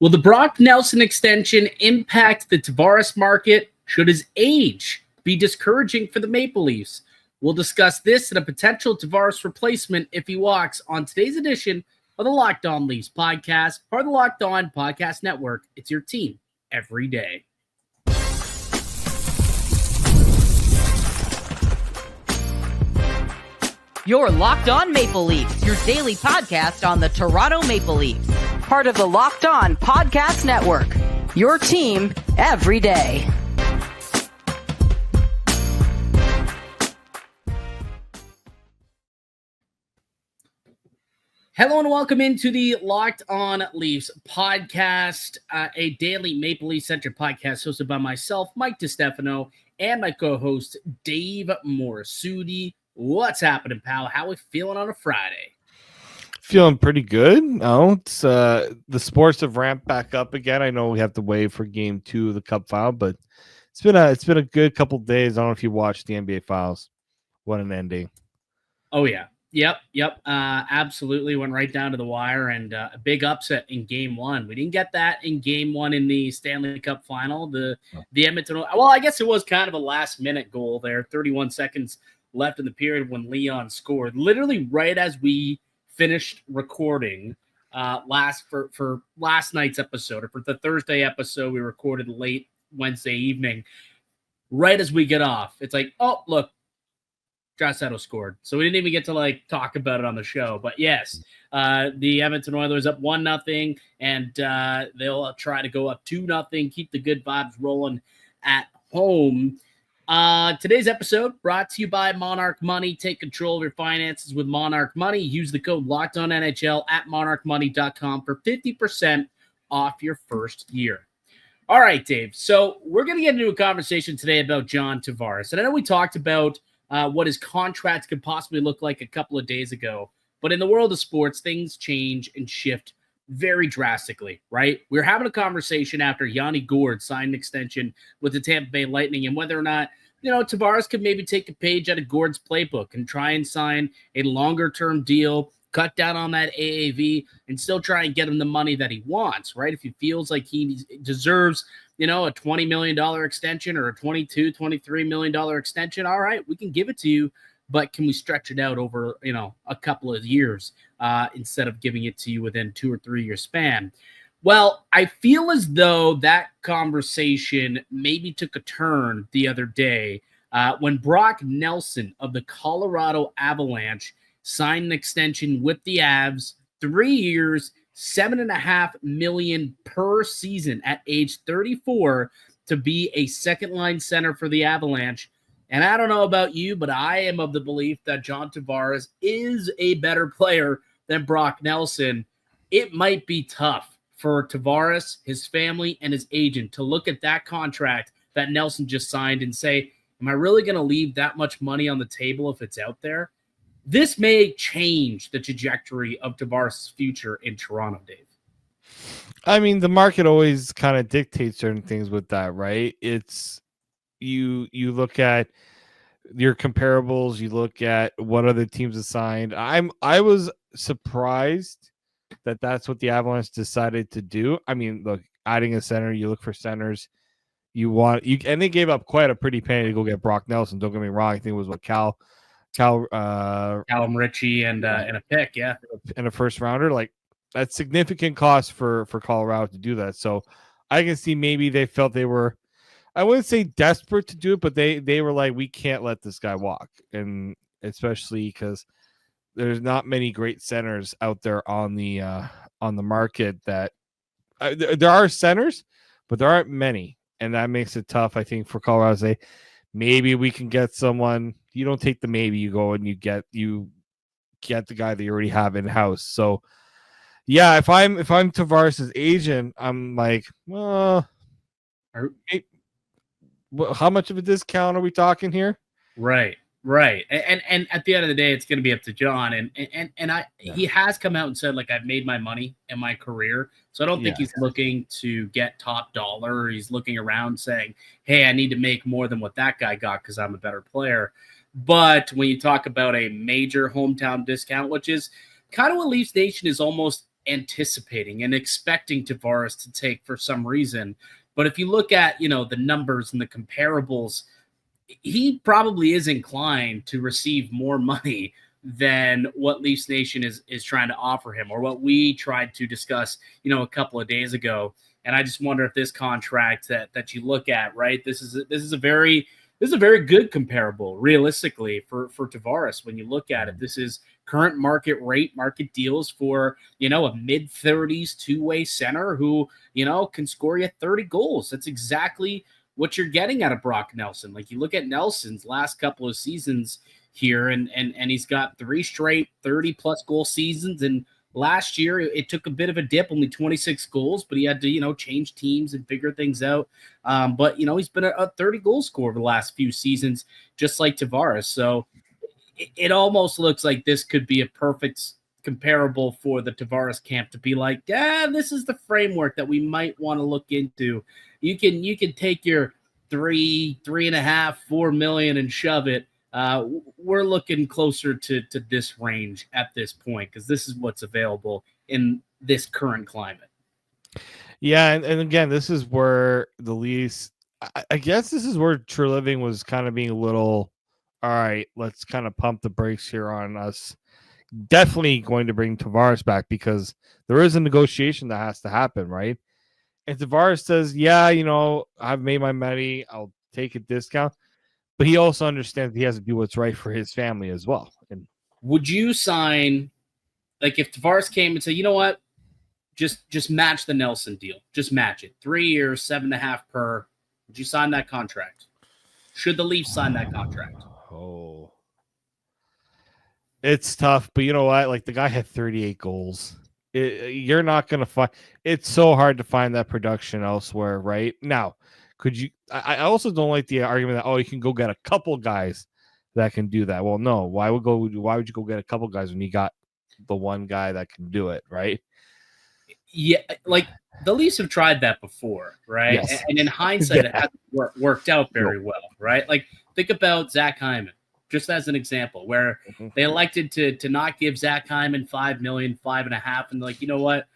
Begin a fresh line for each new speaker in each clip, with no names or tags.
Will the Brock Nelson extension impact the Tavares market? Should his age be discouraging for the Maple Leafs? We'll discuss this and a potential Tavares replacement if he walks on today's edition of the Locked On Leafs podcast, part of the Locked On Podcast Network. It's your team every day.
You're Locked On Maple Leafs, your daily podcast on the Toronto Maple Leafs. Part of the Locked On Podcast Network, your team every day.
Hello and welcome into the Locked On Leafs podcast, a daily Maple Leaf-centered podcast hosted by myself, Mike DiStefano, and my co-host, Dave Morassutti. What's happening, pal? How we feeling on a Friday?
Feeling pretty good. No, it's the sports have ramped back up again. I know we have to wait for game 2 of the Cup final, but it's been a good couple of days. I don't know if you watched the NBA finals. What an ending!
Oh yeah, yep. Absolutely went right down to the wire, and a big upset in game 1. We didn't get that in game 1 in the Stanley Cup final. The Edmonton. Well, I guess it was kind of a last minute goal there. 31 seconds left in the period when Leon scored, literally right as we finished recording for last night's episode, or for the Thursday episode we recorded late Wednesday evening. Right as we get off, it's like, oh look, Draisaitl scored. So we didn't even get to talk about it on the show. But yes, the Edmonton Oilers up 1-0, and they'll try to go up 2-0, keep the good vibes rolling at home. Today's episode brought to you by Monarch Money. Take control of your finances with Monarch Money. Use the code LOCKEDONNHL at monarchmoney.com for 50% off your first year. All right, Dave. So we're going to get into a conversation today about John Tavares. And I know we talked about what his contract could possibly look like a couple of days ago. But in the world of sports, things change and shift very drastically, right? We were having a conversation after Yanni Gourde signed an extension with the Tampa Bay Lightning and whether or not, Tavares could maybe take a page out of Gourde's playbook and try and sign a longer-term deal, cut down on that AAV, and still try and get him the money that he wants, right? If he feels like he deserves, a $20 million extension or a $22, $23 million extension, all right, we can give it to you, but can we stretch it out over, a couple of years instead of giving it to you within 2 or 3 year span? Well, I feel as though that conversation maybe took a turn the other day when Brock Nelson of the Colorado Avalanche signed an extension with the Avs, 3 years, $7.5 million per season at age 34 to be a second-line center for the Avalanche. And I don't know about you, but I am of the belief that John Tavares is a better player than Brock Nelson. It might be tough for Tavares, his family, and his agent to look at that contract that Nelson just signed and say, am I really going to leave that much money on the table if it's out there? This may change the trajectory of Tavares' future in Toronto, Dave.
I mean, the market always kind of dictates certain things with that, right? It's you look at your comparables, you look at what other teams have signed. I was surprised that that's what the Avalanche decided to do. I mean, look, adding a center, you look for centers. And they gave up quite a pretty penny to go get Brock Nelson. Don't get me wrong. I think it was what
Callum Ritchie and a pick, yeah,
and a first rounder. Like, that's significant cost for Colorado to do that. So I can see maybe they felt they were, I wouldn't say desperate to do it, but they were like, we can't let this guy walk, and especially because there's not many great centers out there on the market. That there are centers, but there aren't many, and that makes it tough, I think, for Colorado to say maybe we can get someone. You don't take the maybe, you go and you get the guy that you already have in house. So yeah, if I'm Tavares' agent, I'm like, well, how much of a discount are we talking here?
Right. And at the end of the day, it's going to be up to John. And he has come out and said, I've made my money in my career. So I don't think he's looking to get top dollar. Or he's looking around saying, hey, I need to make more than what that guy got because I'm a better player. But when you talk about a major hometown discount, which is kind of what Leafs Nation is almost anticipating and expecting Tavares to take for some reason. But if you look at, the numbers and the comparables, he probably is inclined to receive more money than what Leafs Nation is trying to offer him, or what we tried to discuss, a couple of days ago. And I just wonder if this contract that you look at, right, this is a very good comparable realistically for Tavares. When you look at it, this is current market rate, market deals for, a mid-30s two-way center who, can score you 30 goals. That's exactly what you're getting out of Brock Nelson. Like, you look at Nelson's last couple of seasons here, and he's got 3 straight 30-plus goal seasons. And last year, it took a bit of a dip, only 26 goals, but he had to, change teams and figure things out. But, he's been a 30-goal scorer over the last few seasons, just like Tavares. So it almost looks like this could be a perfect comparable for the Tavares camp to be like, this is the framework that we might want to look into. You can take your 3.5, 4 million and shove it. We're looking closer to this range at this point, because this is what's available in this current climate.
Yeah, and again, this is where the Leafs, I guess this is where True Living was kind of being a little, all right, let's kind of pump the brakes here on us. Definitely going to bring Tavares back, because there is a negotiation that has to happen, right? And Tavares says, I've made my money, I'll take a discount. But he also understands he has to do what's right for his family as well. And
would you sign, like, if Tavares came and said, you know what, just match the Nelson deal, just match it, 3 years, 7.5 per? Would you sign that contract? Should the Leafs sign that contract?
Oh, it's tough. But you know what? Like, the guy had 38 goals. You're not going to find. It's so hard to find that production elsewhere, right? Now, could you? I also don't like the argument that, you can go get a couple guys that can do that. Well, no. Why would you go get a couple guys when you got the one guy that can do it, right?
Yeah, like, the Leafs have tried that before, right?
Yes.
And in hindsight, it hasn't worked out very well, right? Like, think about Zach Hyman, just as an example, where they elected to not give Zach Hyman $5 million, 5.5, and like, you know what?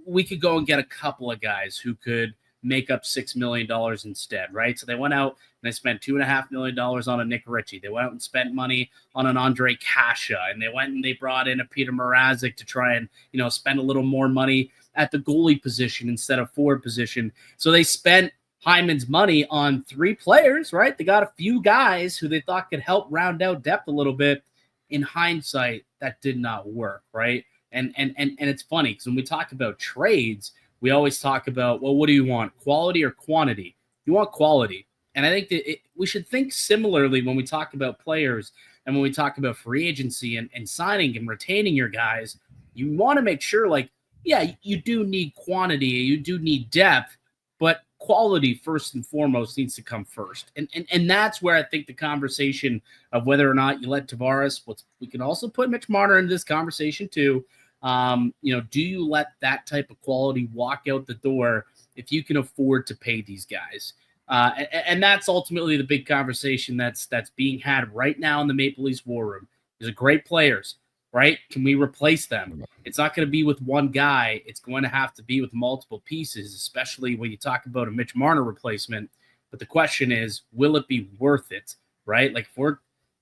We could go and get a couple of guys who could make up $6 million instead, right? So they went out and they spent $2.5 million on a Nick Ritchie. They went out and spent money on an Andre Kasha, and they went and they brought in a Peter Mrazek to try and, spend a little more money at the goalie position instead of forward position. So they spent Hyman's money on 3 players, right? They got a few guys who they thought could help round out depth a little bit. In hindsight, that did not work, right? And it's funny, because when we talk about trades, we always talk about, well, what do you want, quality or quantity? You want quality. And I think that we should think similarly when we talk about players and when we talk about free agency and signing and retaining your guys. You want to make sure, like, yeah, you do need quantity, you do need depth, but quality first and foremost needs to come first. And that's where I think the conversation of whether or not you let Tavares, we can also put Mitch Marner into this conversation too. Do you let that type of quality walk out the door if you can afford to pay these guys? And that's ultimately the big conversation that's being had right now in the Maple Leafs war room. These are great players, right? Can we replace them? It's not going to be with one guy. It's going to have to be with multiple pieces, especially when you talk about a Mitch Marner replacement. But the question is, will it be worth it, right? Like,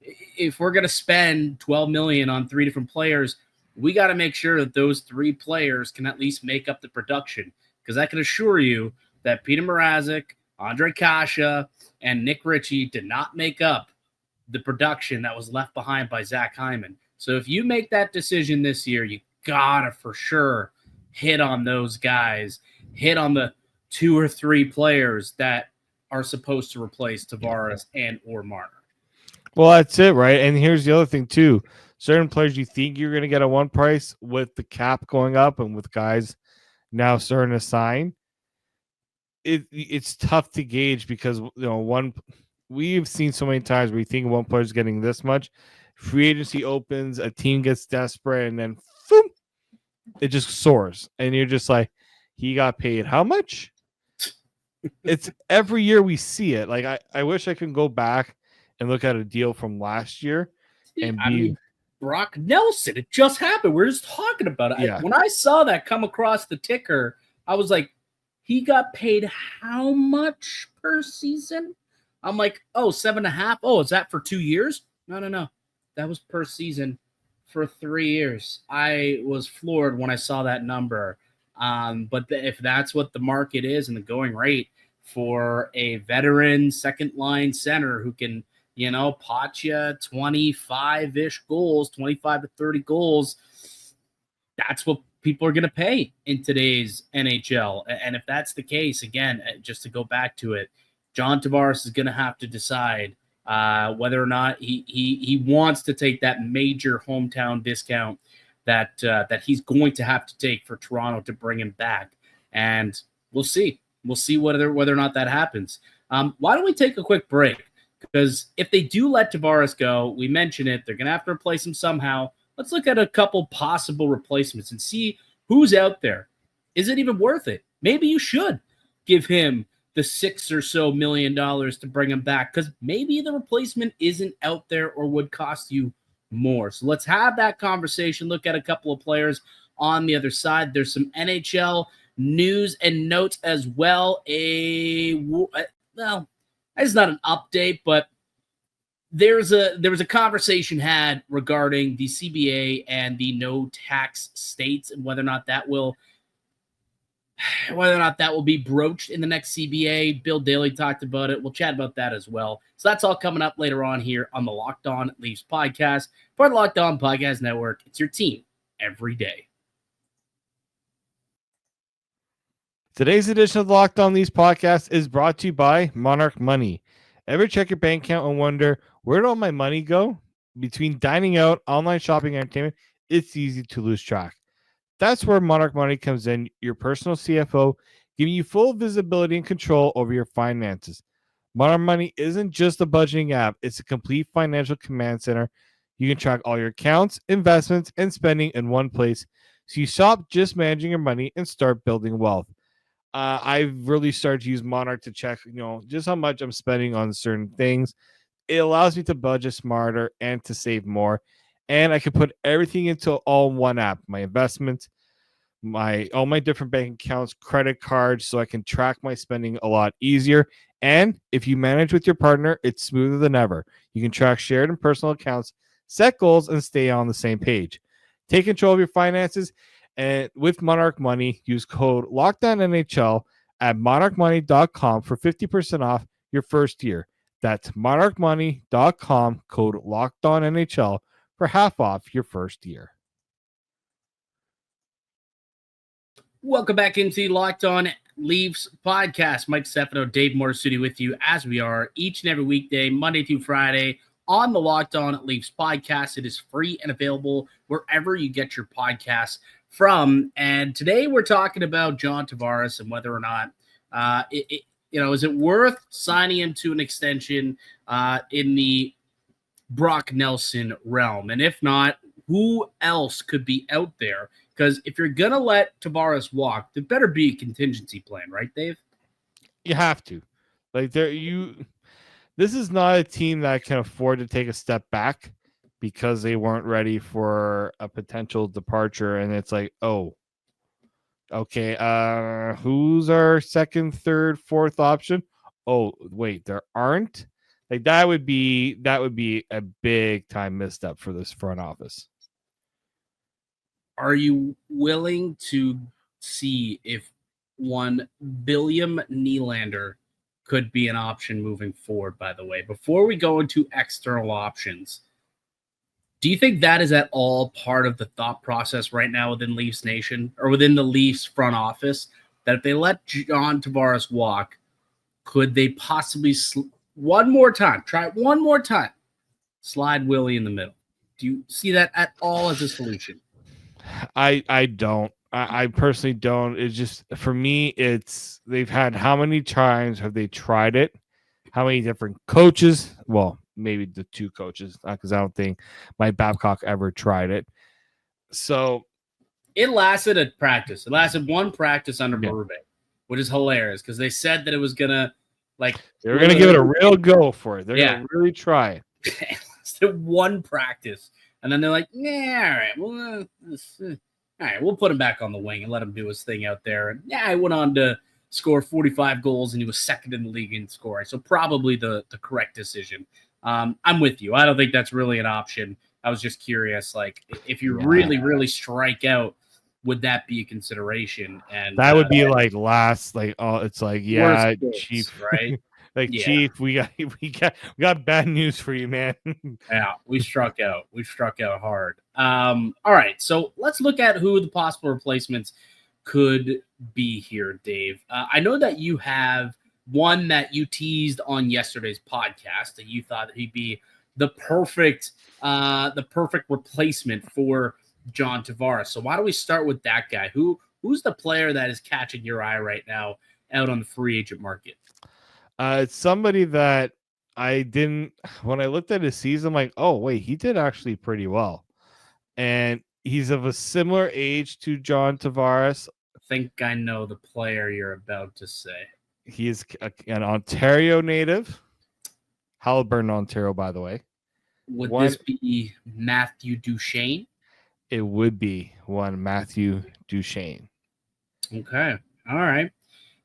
if we're going to spend $12 million on 3 different players, we got to make sure that those 3 players can at least make up the production, because I can assure you that Peter Mrazek, Andre Kasha, and Nick Ritchie did not make up the production that was left behind by Zach Hyman. So if you make that decision this year, you got to for sure hit on those guys, hit on the 2 or 3 players that are supposed to replace Tavares and or Marner.
Well, that's it, right? And here's the other thing too. Certain players you think you're going to get at one price, with the cap going up and with guys now starting to sign, it's tough to gauge, because we've seen so many times where you think one player's getting this much, free agency opens, a team gets desperate, and then boom, it just soars, and you're just like, he got paid how much? It's every year we see it. Like, I wish I could go back and look at a deal from last year and
Brock Nelson. It just happened. We're just talking about it.
Yeah.
When I saw that come across the ticker, I was like, he got paid how much per season? I'm like, oh, 7.5. Oh, is that for 2 years? No. That was per season for 3 years. I was floored when I saw that number. But if that's what the market is and the going rate for a veteran second line center who can, pot you 25-ish goals, 25 to 30 goals, that's what people are going to pay in today's NHL. And if that's the case, again, just to go back to it, John Tavares is going to have to decide whether or not he wants to take that major hometown discount that he's going to have to take for Toronto to bring him back. And we'll see. We'll see whether or not that happens. Why don't we take a quick break? Because if they do let Tavares go, we mentioned it, they're going to have to replace him somehow. Let's look at a couple possible replacements and see who's out there. Is it even worth it? Maybe you should give him the $6 million or so to bring him back, because maybe the replacement isn't out there or would cost you more. So let's have that conversation. Look at a couple of players on the other side. There's some NHL news and notes as well. Well, it's not an update, but there was a conversation had regarding the CBA and the no tax states and whether or not that will be broached in the next CBA. Bill Daly talked about it. We'll chat about that as well. So that's all coming up later on here on the Locked On Leafs podcast, part of the Locked On Podcast Network. It's your team every day.
Today's edition of the Locked On Leafs podcast is brought to you by Monarch Money. Ever check your bank account and wonder, where'd all my money go? Between dining out, online shopping, and entertainment, it's easy to lose track. That's where Monarch Money comes in, your personal CFO, giving you full visibility and control over your finances. Monarch Money isn't just a budgeting app, it's a complete financial command center. You can track all your accounts, investments, and spending in one place, so you stop just managing your money and start building wealth. I've really started to use Monarch to check, just how much I'm spending on certain things. It allows me to budget smarter and to save more. And I can put everything into all one app, my investments, all my different bank accounts, credit cards, so I can track my spending a lot easier. And if you manage with your partner, it's smoother than ever. You can track shared and personal accounts, set goals, and stay on the same page. Take control of your finances. And with Monarch Money, use code LOCKDOWNNHL at monarchmoney.com for 50% off your first year. That's monarchmoney.com, code LOCKDOWNNHL for half off your first year.
Welcome back into the Locked On Leafs podcast. Mike Stefano, Dave Morisuti with you as we are each and every weekday, Monday through Friday, on the Locked On Leafs podcast. It is free and available wherever you get your podcasts from. And today we're talking about John Tavares and whether or not is it worth signing him to an extension in the Brock Nelson realm? And if not, who else could be out there? Because if you're gonna let Tavares walk, there better be a contingency plan, right, Dave?
You have to. This is not a team that can afford to take a step back because they weren't ready for a potential departure. And it's like, oh, okay, who's our second, third, fourth option? Oh, wait, there aren't? Like that would be a big time misstep for this front office.
Are you willing to see if one William Nylander could be an option moving forward, by the way? Before we go into external options, do you think that is at all part of the thought process right now within Leafs Nation or within the Leafs front office, that if they let John Tavares walk, could they possibly try it one more time, slide Willie in the middle? Do you see that at all as a solution?
I don't. I personally don't. It's just, for me, they've had, how many times have they tried it? How many different coaches? Well, maybe the two coaches, because I don't think Mike Babcock ever tried it. So
it lasted a practice. It lasted one practice under Berube, which is hilarious because they said that it was gonna
they were gonna give it a real go for it. They're gonna really try it.
It lasted one practice. And then they're like, yeah, all right, we'll put him back on the wing and let him do his thing out there. And yeah, I went on to score 45 goals, and he was second in the league in scoring. So probably the correct decision. I'm with you. I don't think that's really an option. I was just curious, like, if you really strike out, would that be a consideration? And
that would be like last, like, oh, it's like, yeah, Chief,
right?
Like, Chief, we got bad news for you, man.
Yeah, we struck out. We struck out hard. All right, so let's look at who the possible replacements could be here, Dave. I know that you have one that you teased on yesterday's podcast that you thought that he'd be the perfect replacement for John Tavares. So why don't we start with that guy? Who's the player that is catching your eye right now out on the free agent market?
It's somebody that when I looked at his season, I'm like, oh, wait, he did actually pretty well. And he's of a similar age to John Tavares.
I think I know the player you're about to say.
He is an Ontario native. Haliburton, Ontario, by the way.
Would this be Matthew Duchene?
It would be one Matthew Duchene.
Okay. All right.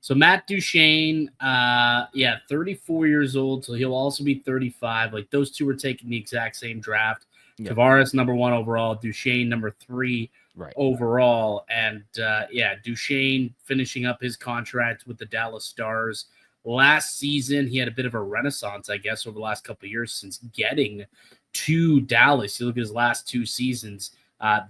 So Matt Duchene, 34 years old, so he'll also be 35. Like, those two were taking the exact same draft. Yeah. Tavares, number 1 overall. Duchene, number 3 overall. And, Duchene finishing up his contract with the Dallas Stars. Last season, he had a bit of a renaissance, I guess, over the last couple of years since getting to Dallas. You look at his last 2 seasons.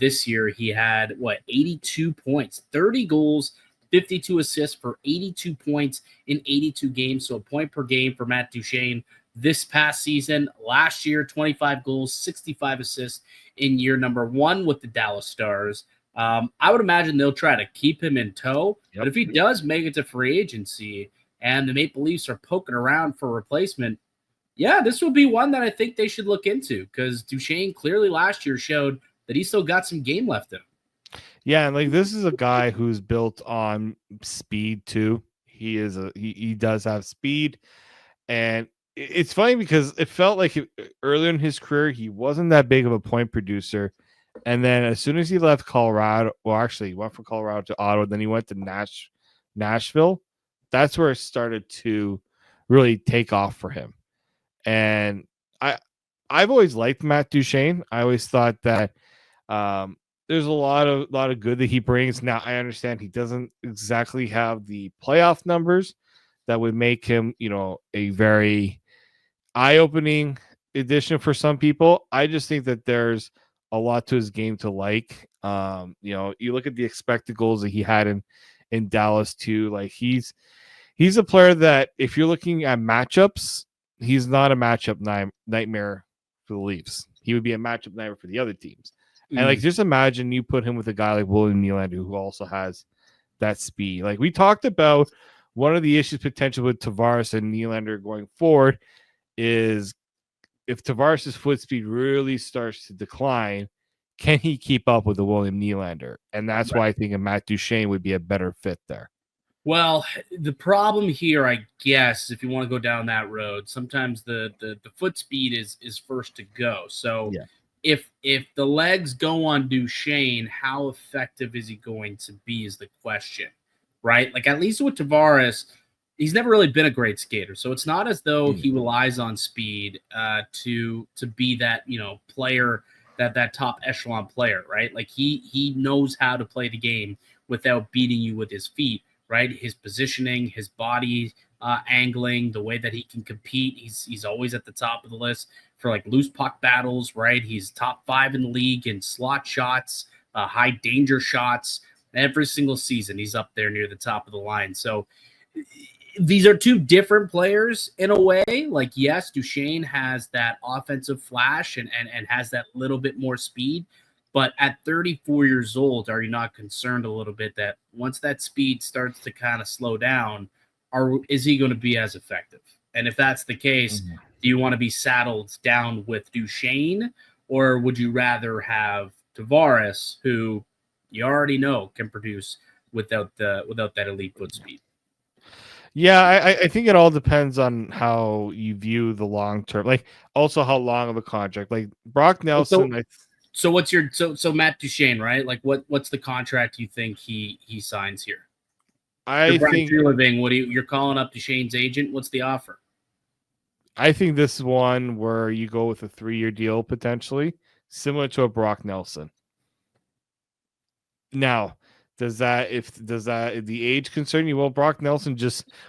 This year, he had, 82 points, 30 goals, 52 assists for 82 points in 82 games. So a point per game for Matt Duchene this past season. Last year, 25 goals, 65 assists in year number 1 with the Dallas Stars. I would imagine they'll try to keep him in tow. Yep. But if he does make it to free agency and the Maple Leafs are poking around for a replacement, this will be one that I think they should look into, because Duchene clearly last year showed that he still got some game left in him.
Yeah, and like, this is a guy who's built on speed too. He does have speed, and it's funny because it felt like earlier in his career he wasn't that big of a point producer, and then as soon as he left Colorado, he went from Colorado to Ottawa, then he went to Nashville. That's where it started to really take off for him, and I've always liked Matt Duchene. I always thought that there's a lot of good that he brings. Now, I understand he doesn't exactly have the playoff numbers that would make him, a very eye-opening addition for some people. I just think that there's a lot to his game to like. You look at the expected goals that he had in Dallas too. Like, he's a player that, if you're looking at matchups, he's not a matchup nightmare for the Leafs. He would be a matchup nightmare for the other teams. And like, just imagine you put him with a guy like William Nylander, who also has that speed. Like, we talked about, one of the issues potential with Tavares and Nylander going forward is, if Tavares' foot speed really starts to decline, can he keep up with the William Nylander? And that's why I think a Matt Duchene would be a better fit there. Well,
the problem here, I guess, if you want to go down that road, sometimes the foot speed is first to go. So if the legs go on Duchene, how effective is he going to be is the question, right? Like, at least with Tavares, he's never really been a great skater. So it's not as though he relies on speed to be that, player, that top echelon player, right? Like, he knows how to play the game without beating you with his feet, right? His positioning, his body angling, the way that he can compete. He's always at the top of the list for like loose puck battles, right? He's top 5 in the league in slot shots, high danger shots. Every single season, he's up there near the top of the line. So these are two different players in a way. Like, yes, Duchene has that offensive flash and has that little bit more speed. But at 34 years old, are you not concerned a little bit that once that speed starts to kind of slow down, is he going to be as effective? And if that's the case, do you want to be saddled down with Duchene, or would you rather have Tavares, who you already know can produce without that elite foot speed?
Yeah, I think it all depends on how you view the long term. Like, also how long of a contract. Like, Brock Nelson.
So what's your so Matt Duchene, right? Like what's the contract you think he signs here?
I think
you're calling up Duchene's agent. What's the offer?
I think this is one where you go with a 3-year deal potentially, similar to a Brock Nelson. Now, does the age concern you? Well, Brock Nelson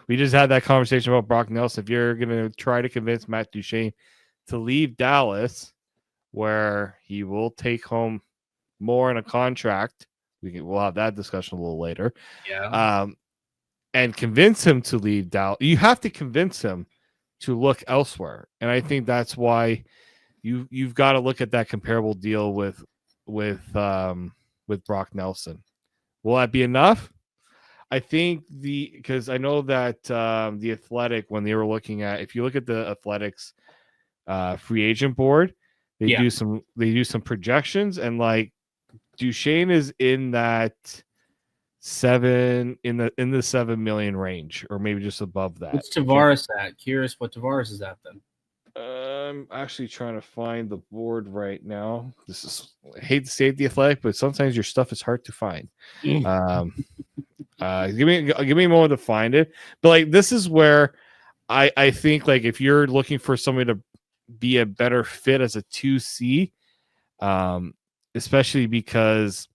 we just had that conversation about Brock Nelson. If you're gonna try to convince Matt Duchene to leave Dallas, where he will take home more in a contract, we'll have that discussion a little later.
Yeah.
And convince him to leave Dallas. You have to convince him to look elsewhere, and I think that's why you've got to look at that comparable deal with Brock Nelson. Will that be enough? I think because I know that the Athletic, when they were looking at, if you look at the Athletics free agent board, they do some projections, and like Duchene is in that in the 7 million range, or maybe just above that.
What's Tavares at? Curious what Tavares is at then.
I'm actually trying to find the board right now. I hate to say it, the Athletic, but sometimes your stuff is hard to find. Give me a moment to find it. But like, this is where I think, like, if you're looking for somebody to be a better fit as a 2C, especially because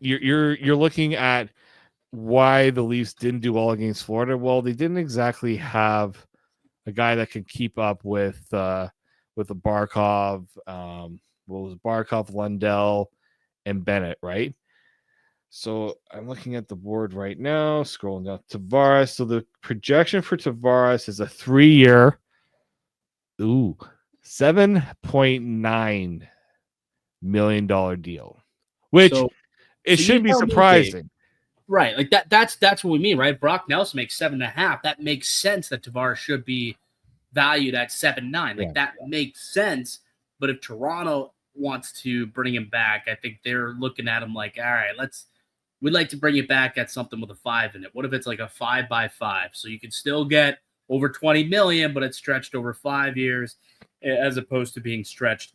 you're looking at why the Leafs didn't do well against Florida. Well, they didn't exactly have a guy that could keep up with the Barkov, Barkov, Lundell, and Bennett, right? So I'm looking at the board right now, scrolling down Tavares. So the projection for Tavares is a 3-year, $7.9 million deal, which shouldn't be surprising.
Right. Like that's what we mean, right? Brock Nelson makes 7.5. That makes sense that Tavares should be valued at 7.9. Like that makes sense. But if Toronto wants to bring him back, I think they're looking at him like, all right, we'd like to bring it back at something with a 5 in it. What if it's like a 5x5? So you can still get over 20 million, but it's stretched over 5 years as opposed to being stretched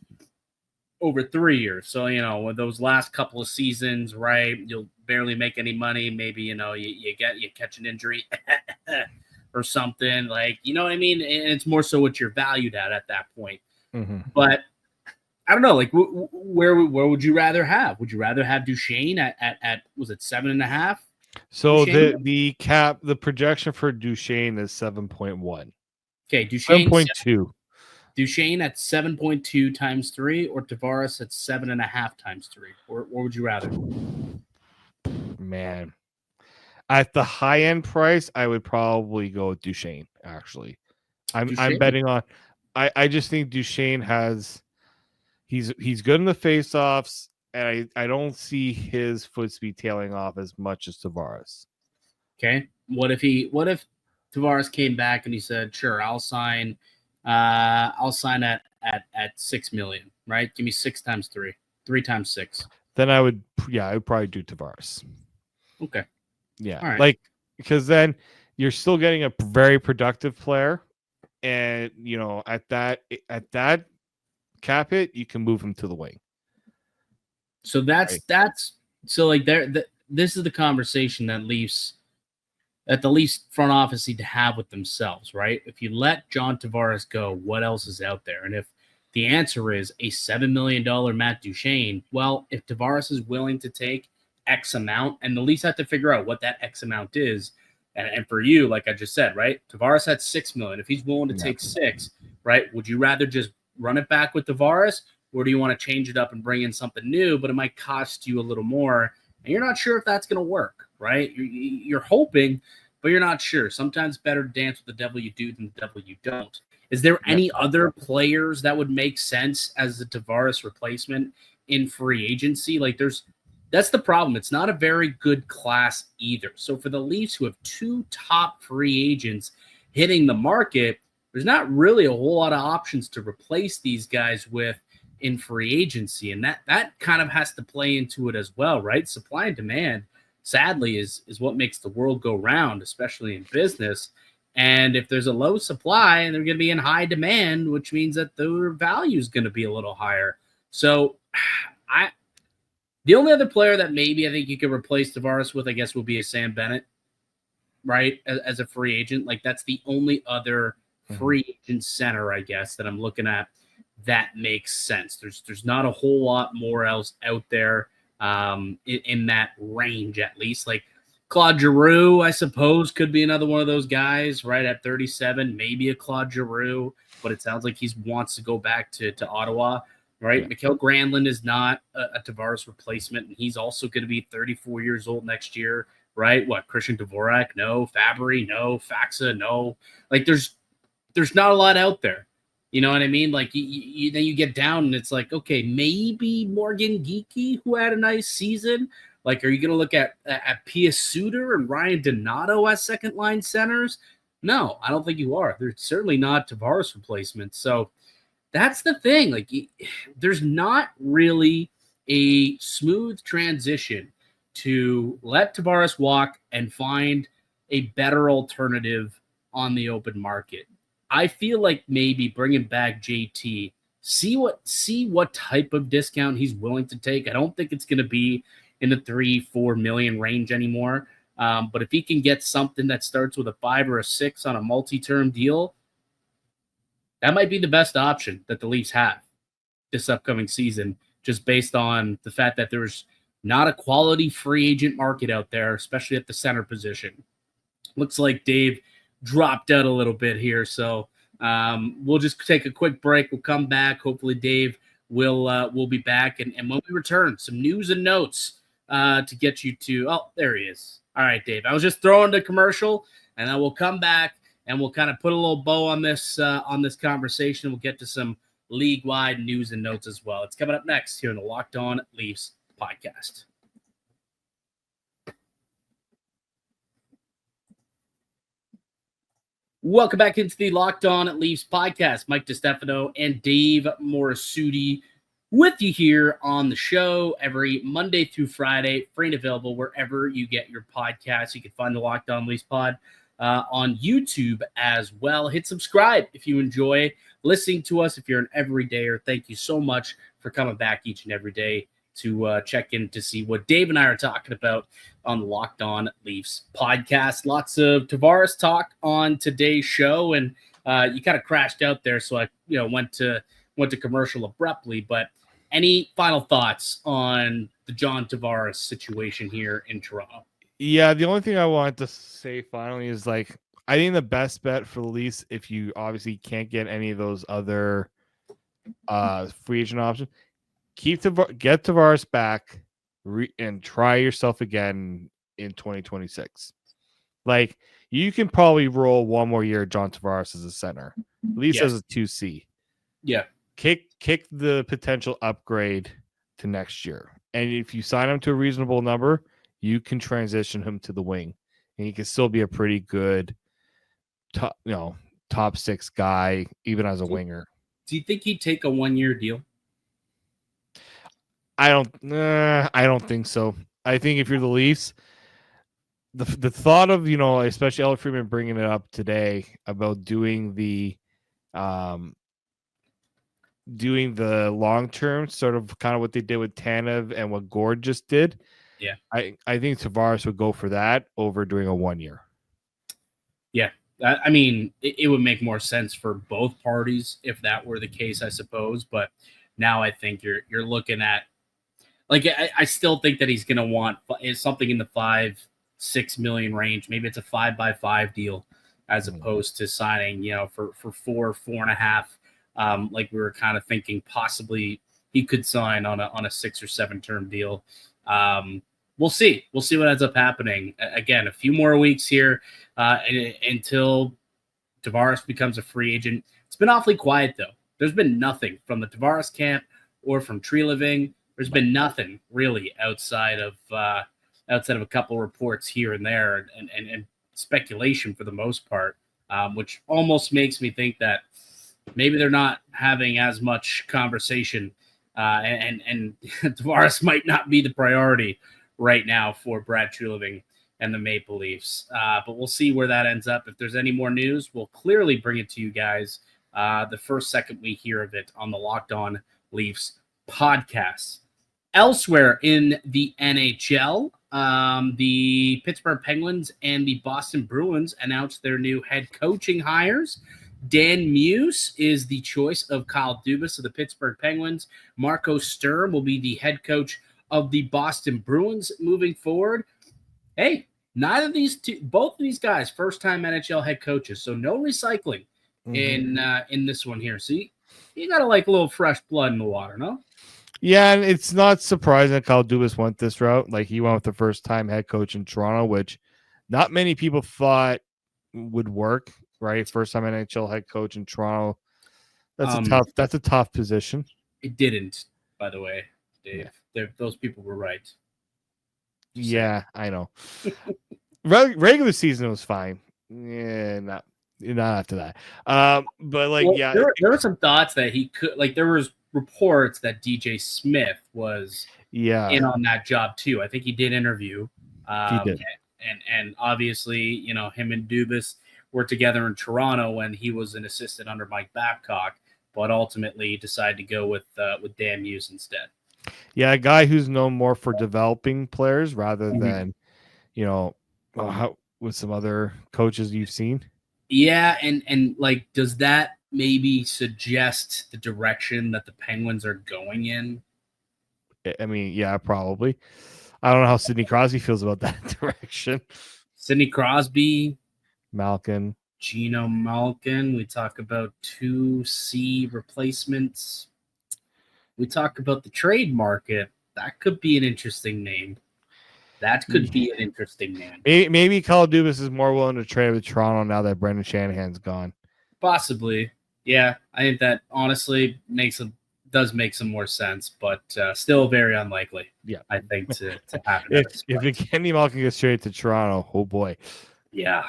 over 3 years. So, with those last couple of seasons, right, you'll barely make any money. Maybe, you catch an injury or something, like, you know what I mean? And it's more so what you're valued at that point.
Mm-hmm.
But I don't know, like, where would you rather have? Would you rather have Duchene at was it 7.5?
So
Duchene?
the projection for Duchene is 7.1.
Okay, Duchene
7.2.
Duchene at 7.2 times 3, or Tavares at 7.5 times 3? Or would you rather?
Man, at the high end price, I would probably go with Duchene. Actually, I'm betting on. I just think Duchene he's good in the faceoffs, and I don't see his foot speed tailing off as much as Tavares.
Okay, what if Tavares came back and he said, "Sure, I'll sign at 6 million, right? Give me 6 times 3, 3 times 6."
Then I would probably do Tavares.
Okay.
Yeah.
All right.
Like, because then you're still getting a very productive player, and at that cap hit, you can move him to the wing.
So that's so like this is the conversation that the Leafs front office need to have with themselves, right? If you let John Tavares go, what else is out there? And if the answer is a $7 million Matt Duchene, well, if Tavares is willing to take X amount, and the Leafs have to figure out what that X amount is, and for you, like I just said, right, Tavares had 6 million. If he's willing to take 6, right, would you rather just run it back with Tavares, or do you want to change it up and bring in something new, but it might cost you a little more, and you're not sure if that's going to work, right? You're hoping, but you're not sure. Sometimes better to dance with the devil you do than the devil you don't. Is there any other players that would make sense as the Tavares replacement in free agency? Like, that's the problem. It's not a very good class either. So for the Leafs, who have 2 top free agents hitting the market, there's not really a whole lot of options to replace these guys with in free agency. And that kind of has to play into it as well, right? Supply and demand, sadly, is what makes the world go round, especially in business. And if there's a low supply and they're going to be in high demand, which means that their value is going to be a little higher. So The only other player that maybe I think you could replace Tavares with, I guess, would be a Sam Bennett, right? As a free agent. Like, that's the only other free agent center, I guess, that I'm looking at that makes sense. There's not a whole lot more else out there in that range, at least. Like, Claude Giroux, I suppose, could be another one of those guys, right? At 37, maybe a Claude Giroux, but it sounds like he wants to go back to Ottawa. Right, yeah. Mikael Granlund is not a Tavares replacement, and he's also going to be 34 years old next year, right? What, Christian Dvorak? No. Fabry? No. Faxa? No. Like, there's not a lot out there. You know what I mean? Like, then you get down, and it's like, okay, maybe Morgan Geekie, who had a nice season. Like, are you going to look at Pia Suter and Ryan Donato as second-line centers? No, I don't think you are. They're certainly not Tavares replacements. So, that's the thing. Like, there's not really a smooth transition to let Tavares walk and find a better alternative on the open market. I feel like maybe bringing back JT, see what type of discount he's willing to take. I don't think it's going to be in the 3-4 million range anymore. But if he can get something that starts with a 5 or a 6 on a multi-term deal, that might be the best option that the Leafs have this upcoming season, just based on the fact that there's not a quality free agent market out there, especially at the center position. Looks like Dave dropped out a little bit here, so we'll just take a quick break. We'll come back. Hopefully Dave will be back, and when we return, some news and notes to get you to – oh, there he is. All right, Dave. I was just throwing the commercial, and then we'll come back. And we'll kind of put a little bow on this conversation. We'll get to some league-wide news and notes as well. It's coming up next here in the Locked On Leafs podcast. Welcome back into the Locked On Leafs podcast. Mike DiStefano and Dave Morisuti with you here on the show every Monday through Friday, free and available wherever you get your podcasts. You can find the Locked On Leafs pod on YouTube as well. Hit subscribe if you enjoy listening to us. If you're an everydayer, thank you so much for coming back each and every day to check in to see what Dave and I are talking about on the Locked On Leafs podcast. Lots of Tavares talk on today's show, and you kind of crashed out there, so I went to commercial abruptly. But any final thoughts on the John Tavares situation here in Toronto?
Yeah, the only thing I wanted to say finally is, like, I think the best bet for the Leafs, if you obviously can't get any of those other free agent options, get Tavares back and try yourself again in 2026. Like, you can probably roll one more year John Tavares as a center, at least as a 2C.
Yeah.
Kick the potential upgrade to next year. And if you sign him to a reasonable number, you can transition him to the wing, and he can still be a pretty good top 6 guy, even as a winger.
Do you think he'd take a 1-year deal?
I don't think so. I think if you're the Leafs, the thought of, especially Elliot Friedman bringing it up today about doing the long term, sort of kind of what they did with Tanev and what Gord just did.
Yeah,
I think Tavares would go for that over doing a 1 year.
Yeah, I mean, it would make more sense for both parties if that were the case, I suppose. But now I think you're looking at, like, I still think that he's going to want something in the 5-6 million range. Maybe it's a 5x5 deal as opposed to signing, for 4.5. Like we were kind of thinking possibly he could sign on a 6 or 7 term deal. We'll see what ends up happening. Again, a few more weeks here until Tavares becomes a free agent. It's been awfully quiet, though. There's been nothing from the Tavares camp or from Tree Living. There's been nothing really outside of a couple reports here and there and speculation for the most part, which almost makes me think that maybe they're not having as much conversation and Tavares might not be the priority right now for Brad Treliving and the Maple Leafs. But we'll see where that ends up. If there's any more news, we'll clearly bring it to you guys the second we hear of it on the Locked On Leafs podcasts. Elsewhere in the NHL, the Pittsburgh Penguins and the Boston Bruins announced their new head coaching hires. Dan Muse is the choice of Kyle Dubas of the Pittsburgh Penguins. Marco Sturm will be the head coach of the Boston Bruins moving forward. Hey, both of these guys, first-time NHL head coaches, so no recycling in this one here. See, you got to like a little fresh blood in the water, no?
Yeah, and it's not surprising that Kyle Dubas went this route. Like, he went with the first-time head coach in Toronto, which not many people thought would work, right? First-time NHL head coach in Toronto. That's a tough position.
It didn't, by the way, Dave. Yeah. Those people were right.
Yeah, I know. Regular season was fine. Yeah, not after that. But like,
well,
yeah,
there were some thoughts that he could. Like, there was reports that DJ Smith was in on that job too. I think he did interview.
He did.
And obviously, you know, him and Dubas were together in Toronto when he was an assistant under Mike Babcock, but ultimately decided to go with Dan Muse instead.
Yeah, a guy who's known more for developing players rather than, you know, with some other coaches you've seen.
Yeah, and like, does that maybe suggest the direction that the Penguins are going in?
I mean, yeah, probably. I don't know how Sidney Crosby feels about that direction.
Sidney Crosby,
Malkin,
Gino Malkin. We talk about 2C replacements. We talk about the trade market. That could be an interesting name.
Maybe Kyle Dubas is more willing to trade with Toronto now that Brendan Shanahan's gone.
Possibly. Yeah, I think that honestly does make some more sense, but still very unlikely.
Yeah,
I think to happen.
if Kenny Malkin gets traded to Toronto, oh boy.
Yeah.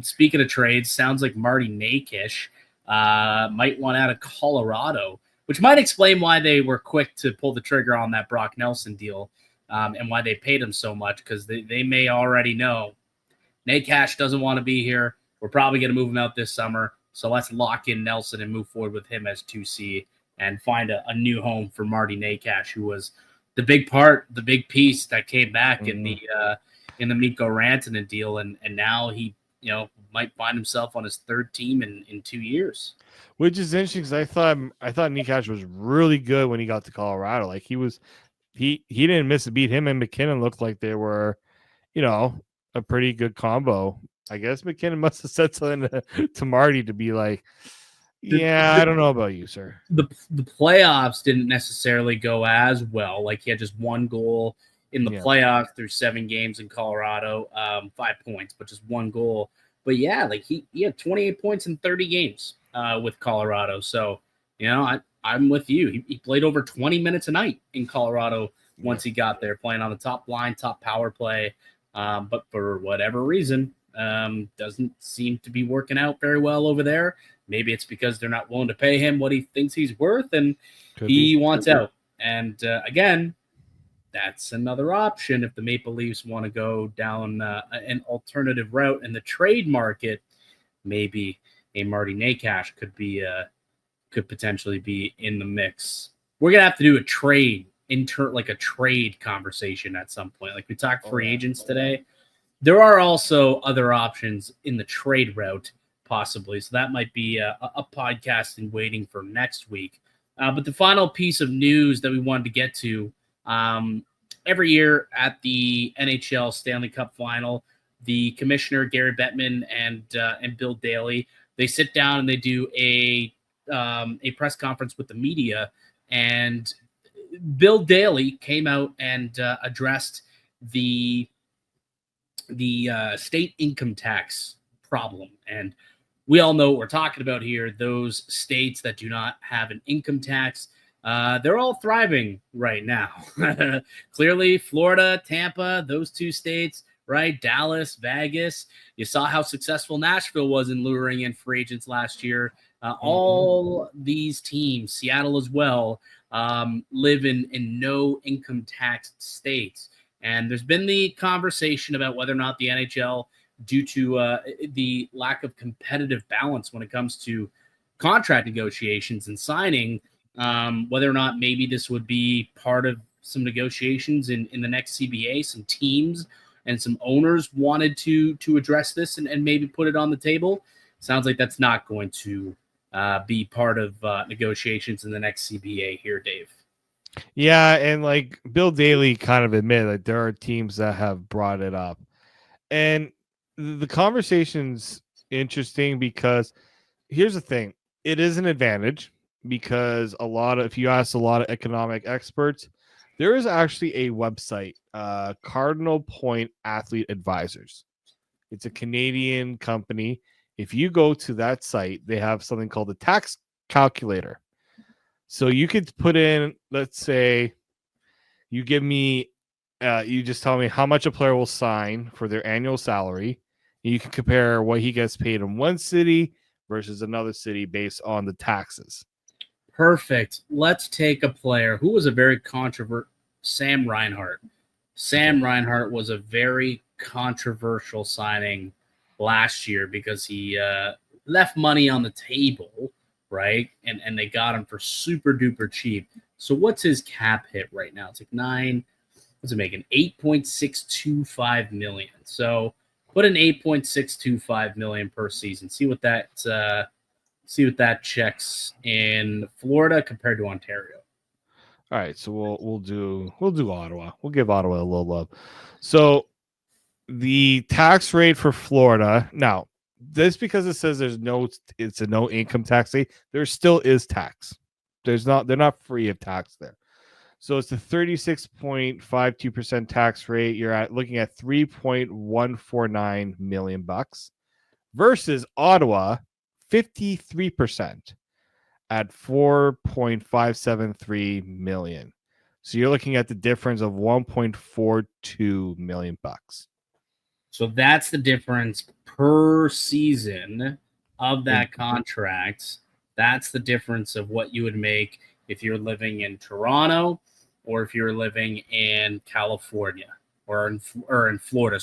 Speaking of trades, sounds like Marty Nakish might want out of Colorado, which might explain why they were quick to pull the trigger on that Brock Nelson deal, and why they paid him so much, because they may already know Nakish doesn't want to be here. We're probably going to move him out this summer. So let's lock in Nelson and move forward with him as 2C and find a new home for Marty Nakish, who was the big piece that came back in the Mikko Rantanen deal. And now he, you know, might find himself on his third team in 2 years.
Which is interesting, because I thought Nakish was really good when he got to Colorado. Like, he didn't miss a beat. Him and McKinnon looked like they were, you know, a pretty good combo. I guess McKinnon must have said something to Marty to be like, yeah, I don't know about you, sir.
The playoffs didn't necessarily go as well. Like, he had just one goal in the playoffs through 7 games in Colorado, 5 points, but just one goal. But yeah, like he had 28 points in 30 games with Colorado. So, you know, I'm with you. He played over 20 minutes a night in Colorado once he got there, playing on the top line, top power play. But for whatever reason, doesn't seem to be working out very well over there. Maybe it's because they're not willing to pay him what he thinks he's worth, and he wants out. And again, that's another option if the Maple Leafs want to go down an alternative route in the trade market. Maybe a Marty Nakish could potentially be in the mix. We're gonna have to do a trade like a trade conversation at some point. Like, we talked free agents today. There are also other options in the trade route, possibly. So that might be a podcast in waiting for next week. But the final piece of news that we wanted to get to, every year at the NHL Stanley Cup Final, the commissioner, Gary Bettman, and Bill Daly, they sit down and they do a press conference with the media. And Bill Daly came out and addressed the state income tax problem. And we all know what we're talking about here. Those states that do not have an income tax, they're all thriving right now. Clearly, Florida, Tampa, those 2 states, right? Dallas, Vegas. You saw how successful Nashville was in luring in free agents last year. All these teams, Seattle as well, live in no income tax states. And there's been the conversation about whether or not the NHL, due to the lack of competitive balance when it comes to contract negotiations and signing, whether or not maybe this would be part of some negotiations in the next CBA. Some teams and some owners wanted to address this and maybe put it on the table. Sounds like that's not going to be part of negotiations in the next CBA here, Dave.
Yeah, and like Bill Daly kind of admitted that there are teams that have brought it up. And the conversation's interesting because here's the thing. It is an advantage because if you ask a lot of economic experts, there is actually a website, Cardinal Point Athlete Advisors. It's a Canadian company. If you go to that site, they have something called the tax calculator. So you could put in, let's say, you give me, you just tell me how much a player will sign for their annual salary. And you can compare what he gets paid in one city versus another city based on the taxes.
Perfect. Let's take a player who was a very controversial, Sam Reinhart. Sam Reinhart was a very controversial signing last year because he left money on the table, right? And they got him for super duper cheap. So what's his cap hit right now? It's like what's it making? $8.625 million. So put an $8.625 million per season. See what that checks in Florida compared to Ontario.
All right, so we'll do Ottawa. We'll give Ottawa a little love. So the tax rate for Florida now, this because it says it's a no income tax state. There still is tax. They're not free of tax there. So it's the 36.52% tax rate. You're looking at $3.149 million versus Ottawa 53% at $4.573 million. So you're looking at the difference of $1.42 million.
So that's the difference per season of that contract. That's the difference of what you would make if you're living in Toronto or if you're living in California or in Florida,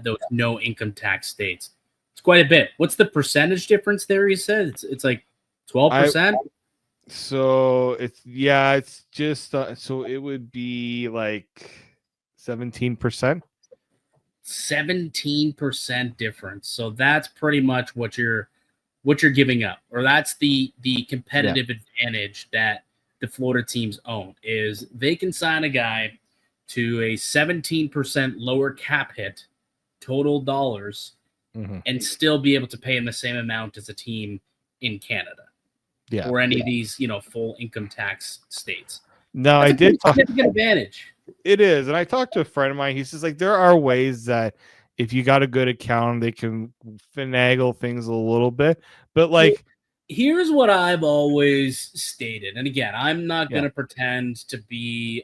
those no income tax states. It's quite a bit. What's the percentage difference there? You said it's like 12%.
So it's just so it would be like 17%.
17% difference. So that's pretty much what you're giving up, or that's the competitive advantage that the Florida teams own is they can sign a guy to a 17% lower cap hit total dollars and still be able to pay him the same amount as a team in Canada or any of these, full income tax states.
No,
That's
I did
a significant advantage.
It is. And I talked to a friend of mine. He says, like, there are ways that if you got a good account, they can finagle things a little bit. But, like,
here's what I've always stated. And again, I'm not going to pretend to be,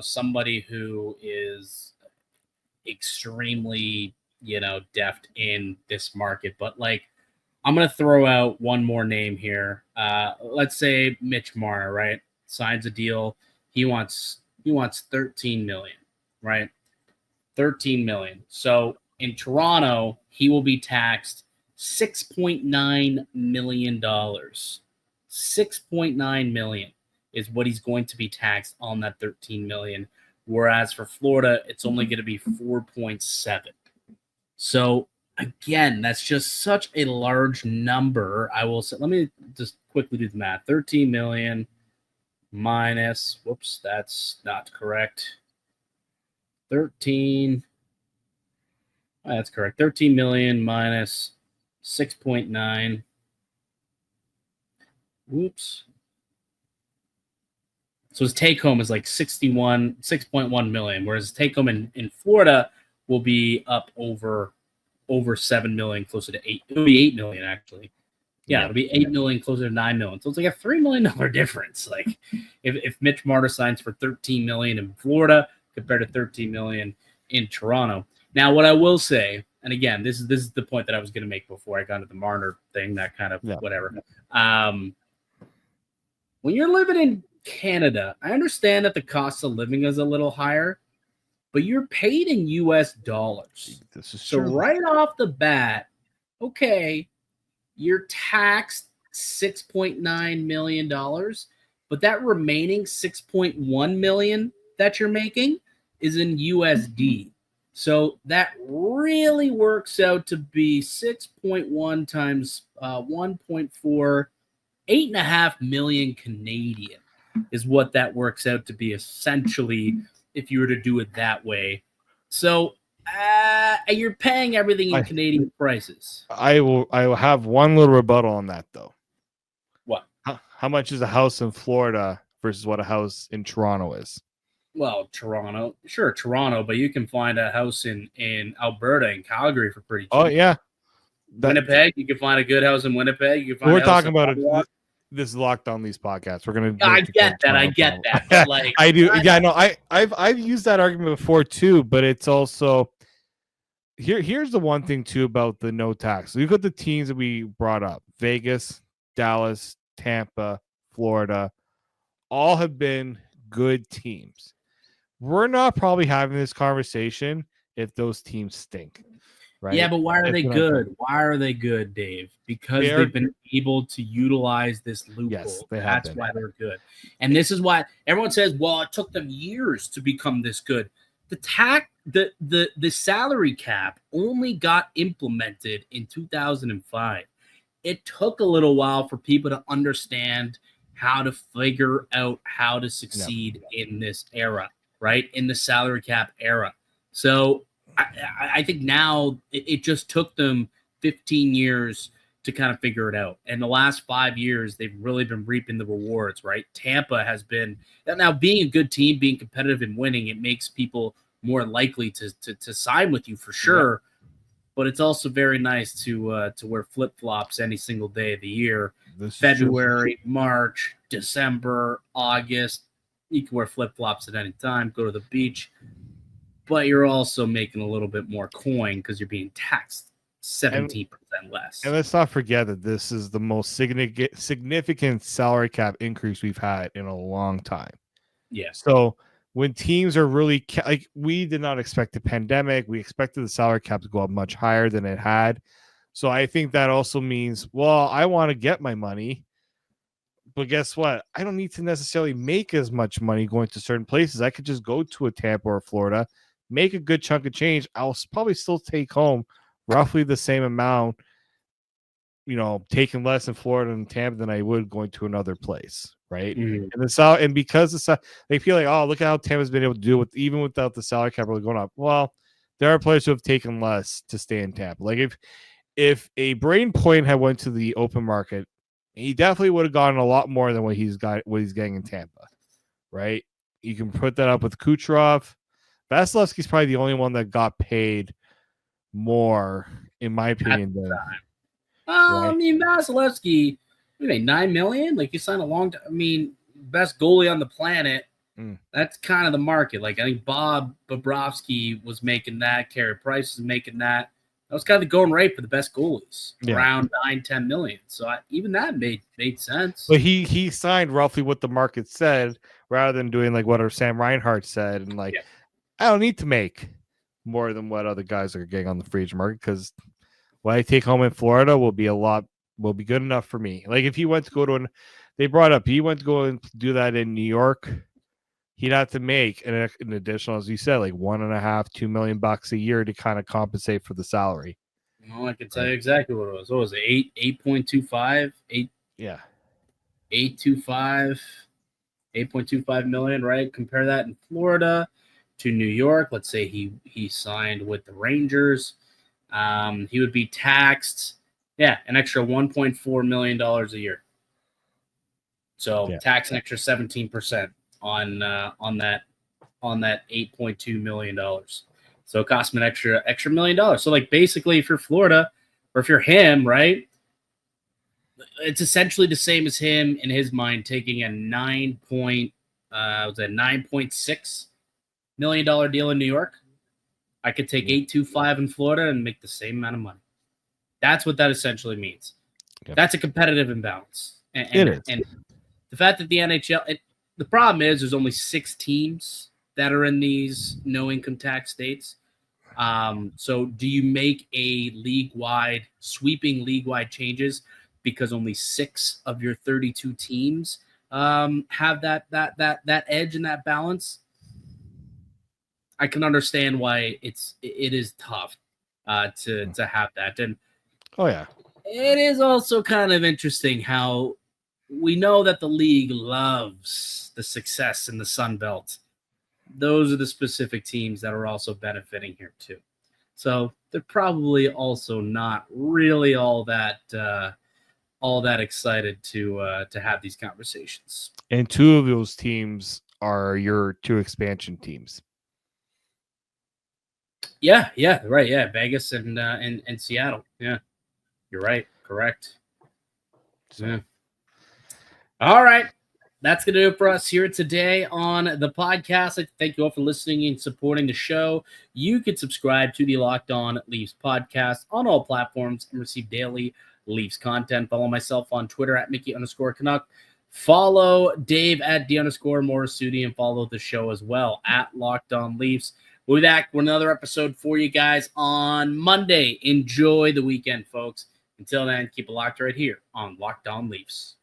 somebody who is extremely, deft in this market. But, like, I'm going to throw out one more name here. Let's say Mitch Marner, right? Signs a deal. He wants 13 million, right? 13 million. So in Toronto, he will be taxed $6.9 million. 6.9 million is what he's going to be taxed on that 13 million. Whereas for Florida, it's only going to be 4.7. So again, that's just such a large number. I will say, let me just quickly do the math. 13 million minus, whoops, that's not correct. 13. That's correct. 13 million minus 6.9. Whoops. So his take home is like 6.1 million, whereas his take home in Florida will be up over 7 million, closer to 8. It'll be 8 million actually. Yeah, it'll be 8 million, closer to 9 million. So it's like a $3 million difference. Like if Mitch Marner signs for 13 million in Florida compared to 13 million in Toronto. Now, what I will say, and again, this is the point that I was going to make before I got into the Marner thing, that kind of whatever. When you're living in Canada, I understand that the cost of living is a little higher, but you're paid in US dollars.
This is
so
true.
Right off the bat, okay, you're taxed $6.9 million, but that remaining $6.1 million that you're making is in USD. So that really works out to be 6.1 times 1.4, 8.5 million Canadian is what that works out to be essentially if you were to do it that way. So you're paying everything in Canadian prices.
I will have one little rebuttal on that though.
What?
How much is a house in Florida versus what a house in Toronto is?
Well, Toronto, but you can find a house in Alberta and Calgary for pretty cheap.
Oh yeah,
Winnipeg, you can find a good house in Winnipeg. You can find
we're talking about it. This is Locked On Leafs podcast. We're gonna.
I get that. But like,
I do. Yeah, no. I've used that argument before too, but it's also here's the one thing too about the no tax. Look at the teams that we brought up: Vegas, Dallas, Tampa, Florida. All have been good teams. We're not probably having this conversation if those teams stink, right?
Yeah, but why are they good? Why are they good, Dave? Because they've been able to utilize this loophole.
Yes,
that's why they're good. And this is why everyone says, well, it took them years to become this good. The salary cap only got implemented in 2005. It took a little while for people to understand how to figure out how to succeed in this era. Right, in the salary cap era. So I think now it just took them 15 years to kind of figure it out. And the last 5 years, they've really been reaping the rewards, right? Tampa has been now being a good team, being competitive and winning. It makes people more likely to sign with you for sure. Yeah. But it's also very nice to wear flip flops any single day of the year. February, March, December, August. You can wear flip-flops at any time, go to the beach, but you're also making a little bit more coin because you're being taxed 17% less.
And let's not forget that this is the most significant salary cap increase we've had in a long time.
Yeah.
So when teams are really like, we did not expect the pandemic. We expected the salary cap to go up much higher than it had. So I think that also means, well, I want to get my money. But guess what? I don't need to necessarily make as much money going to certain places. I could just go to a Tampa or Florida, make a good chunk of change. I'll probably still take home roughly the same amount, taking less in Florida and Tampa than I would going to another place, right? Mm-hmm. And because they feel like, oh, look at how Tampa's been able to do it even without the salary cap really going up. Well, there are players who have taken less to stay in Tampa. Like if a Brain Point had went to the open market, he definitely would have gotten a lot more than what he's getting in Tampa, right? You can put that up with Kucherov. Vasilevsky's probably the only one that got paid more, in my opinion.
I mean, Vasilevsky, he made $9 million. Like, you signed a long time. I mean, best goalie on the planet. That's kind of the market. Like, I think Bob Bobrovsky was making that. Carey Price was making that. That was kind of the going rate for the best goalies, around $9-10 million. So even that made sense.
But he signed roughly what the market said, rather than doing like what Sam Reinhart said, and I don't need to make more than what other guys are getting on the free agent market, because what I take home in Florida will be good enough for me. Like if he went to go to they brought up he went to go and do that in New York, he'd have to make an additional, as you said, like $1.5-2 million a year to kind of compensate for the salary.
Well, I can tell you exactly what it was. What was it? 8.25? 8.
Yeah.
8.25 million, right? Compare that in Florida to New York. Let's say he signed with the Rangers. He would be taxed, an extra $1.4 million a year. So tax an extra 17%. On that $8.2 million. So it cost him an extra $1 million. So like basically if you're Florida or if you're him, right, it's essentially the same as him in his mind taking a $9.6 million deal in New York. I could take 8.25 in Florida and make the same amount of money. That's what that essentially means. Yep. That's a competitive imbalance. And the fact that the NHL the problem is there's only 6 teams that are in these no income tax states. So do you make a sweeping league-wide changes? because only 6 of your 32 teams have that edge and that balance. I can understand why it is tough to have that. And
oh yeah,
it is also kind of interesting how we know that the league loves the success in the Sun Belt. Those are the specific teams that are also benefiting here too. So they're probably also not really all that excited to have these conversations.
and 2 of those teams are your 2 expansion teams.
Yeah, right. Yeah, Vegas and Seattle. Yeah, you're right. Correct.
So.
Yeah. All right. That's going to do it for us here today on the podcast. I thank you all for listening and supporting the show. You can subscribe to the Locked On Leafs podcast on all platforms and receive daily Leafs content. Follow myself on Twitter at Mickey_Canuck. Follow Dave at D_Morrisudi and follow the show as well at Locked On Leafs. We'll be back with another episode for you guys on Monday. Enjoy the weekend, folks. Until then, keep it locked right here on Locked On Leafs.